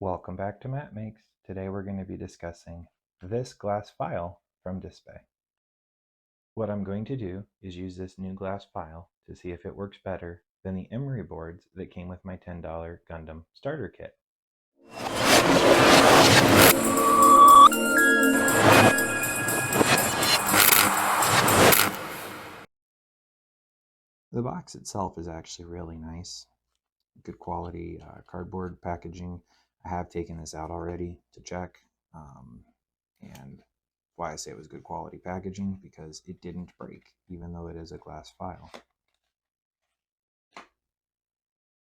Welcome back to Matt Makes. Today we're going to be discussing this glass file from Dspiae. What I'm going to do is use this new glass file to see if it works better than the emery boards that came with my $10 Gundam starter kit. The box itself is actually really nice. Good quality cardboard packaging. I have taken this out already to check, and why I say it was good quality packaging, because it didn't break, even though it is a glass file.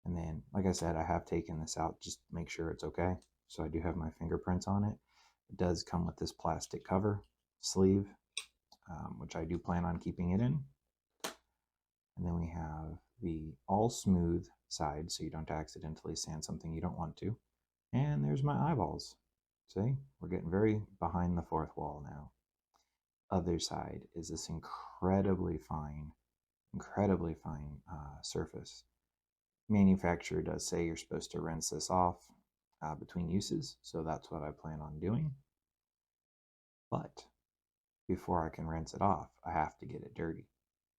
And then, like I said, I have taken this out just to make sure it's okay. So I do have my fingerprints on it. It does come with this plastic cover sleeve, which I do plan on keeping it in. And then we have the all smooth side, so you don't accidentally sand something you don't want to. And there's my eyeballs. See, we're getting very behind the fourth wall now. Other side is this incredibly fine surface. Manufacturer does say you're supposed to rinse this off between uses, so that's what I plan on doing. But before I can rinse it off, I have to get it dirty.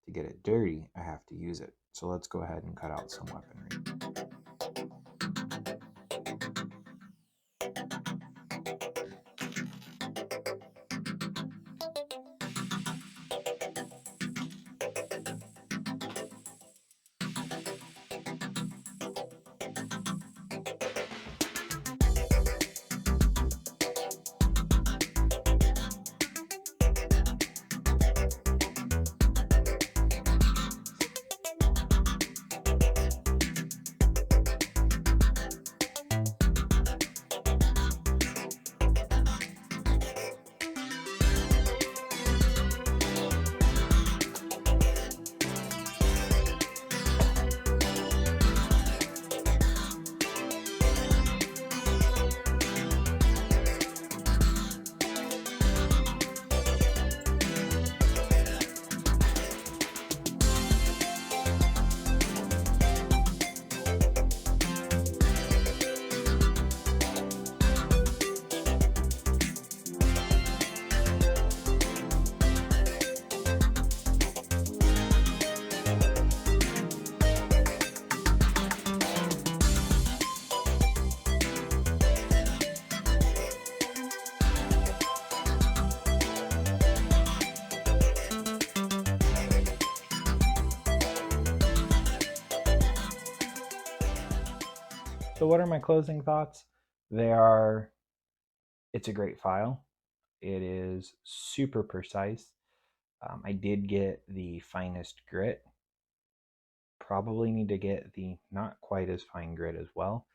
To get it dirty, I have to use it. So let's go ahead and cut out some weaponry. So what are my closing thoughts? It's a great file. It is super precise. I did get the finest grit. Probably need to get the not quite as fine grit as well.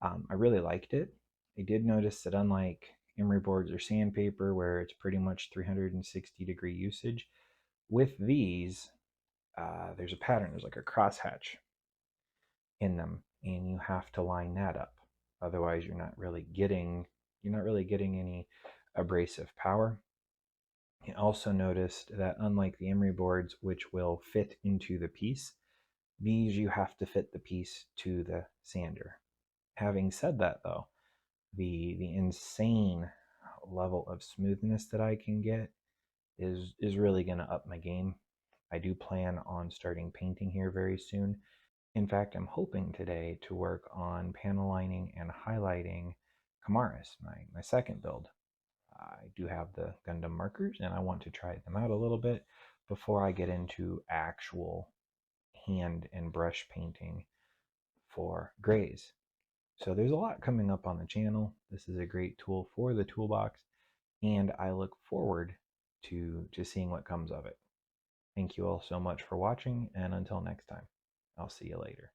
I really liked it. I did notice that unlike emery boards or sandpaper, where it's pretty much 360-degree usage, with these, there's a pattern. There's like a crosshatch in them, and you have to line that up. Otherwise, you're not really getting any abrasive power. I also noticed that unlike the emery boards, which will fit into the piece, these you have to fit the piece to the sander. Having said that, though, the insane level of smoothness that I can get is really going to up my game. I do plan on starting painting here very soon. In fact, I'm hoping today to work on panel lining and highlighting Kamaris, my second build. I do have the Gundam markers, and I want to try them out a little bit before I get into actual hand and brush painting for grays. So there's a lot coming up on the channel. This is a great tool for the toolbox, and I look forward to seeing what comes of it. Thank you all so much for watching, and until next time, I'll see you later.